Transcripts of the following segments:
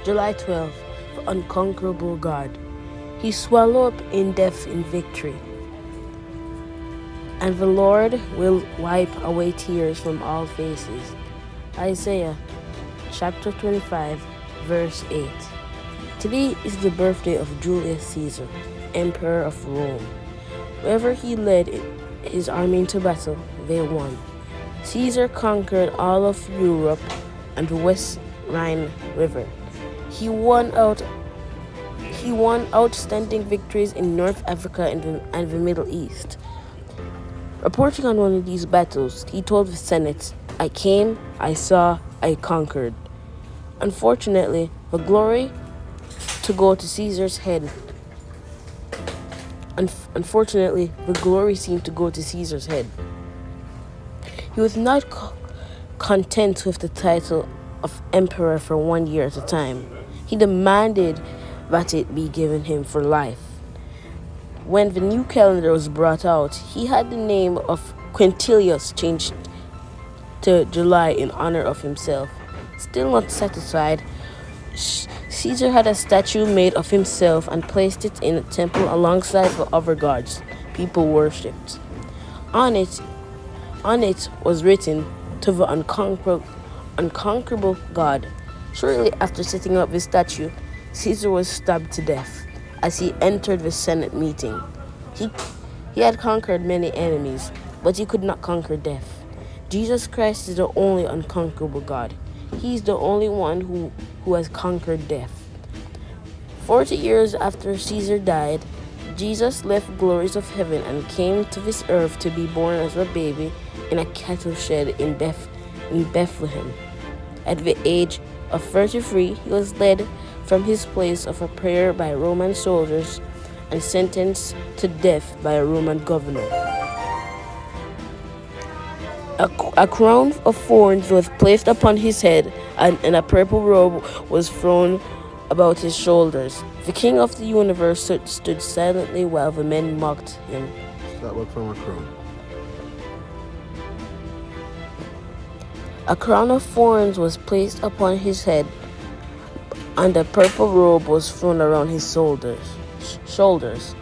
July 12th, the unconquerable God. He swallowed up in death in victory. And the Lord will wipe away tears from all faces. Isaiah chapter 25, verse 8. Today is the birthday of Julius Cesar, Emperor of Rome. Wherever he led his army into battle, they won. Caesar conquered all of Europe and the West Rhine River. He won outstanding victories in North Africa and the Middle East. Reporting on one of these battles, he told the Senate, "I came, I saw, I conquered." Unfortunately, the glory to go to Caesar's head. Unfortunately, the glory seemed to go to Caesar's head. He was not content with the title of emperor for 1 year at a time. He demanded that it be given him for life. When the new calendar was brought out, he had the name of Quintilius changed to July in honor of himself. Still not satisfied, Caesar had a statue made of himself and placed it in a temple alongside the other gods people worshipped. On it was written, "To the unconquerable God." Shortly after setting up the statue, Caesar was stabbed to death as he entered the Senate meeting. He had conquered many enemies, but he could not conquer death. Jesus Christ is the only unconquerable God. He is the only one who has conquered death. 40 years after Caesar died, Jesus left glories of heaven and came to this earth to be born as a baby in a cattle shed in Bethlehem. At the age of 33, he was led from his place of prayer by Roman soldiers and sentenced to death by a Roman governor. A crown of thorns was placed upon his head, and a purple robe was thrown about his shoulders. The king of the universe stood silently while the men mocked him. That was from a crown. A crown of thorns was placed upon his head, and a purple robe was thrown around his shoulders.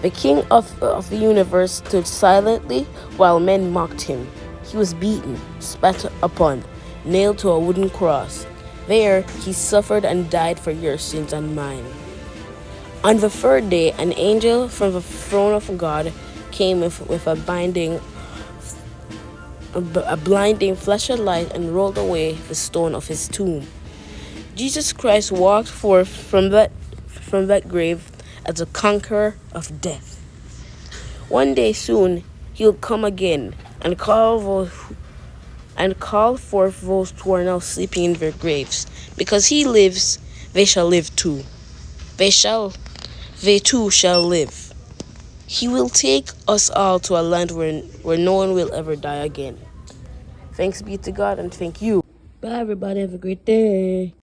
The king of the universe stood silently while men mocked him. He was beaten, spat upon, nailed to a wooden cross. There he suffered and died for your sins and mine. On the third day, an angel from the throne of God came with a blinding flash of light and rolled away the stone of his tomb. Jesus Christ walked forth from that grave as a conqueror of death. One day soon, he'll come again and call forth those who are now sleeping in their graves. Because he lives, they shall live too. They too shall live. He will take us all to a land where no one will ever die again. Thanks be to God and thank you. Bye everybody, have a great day.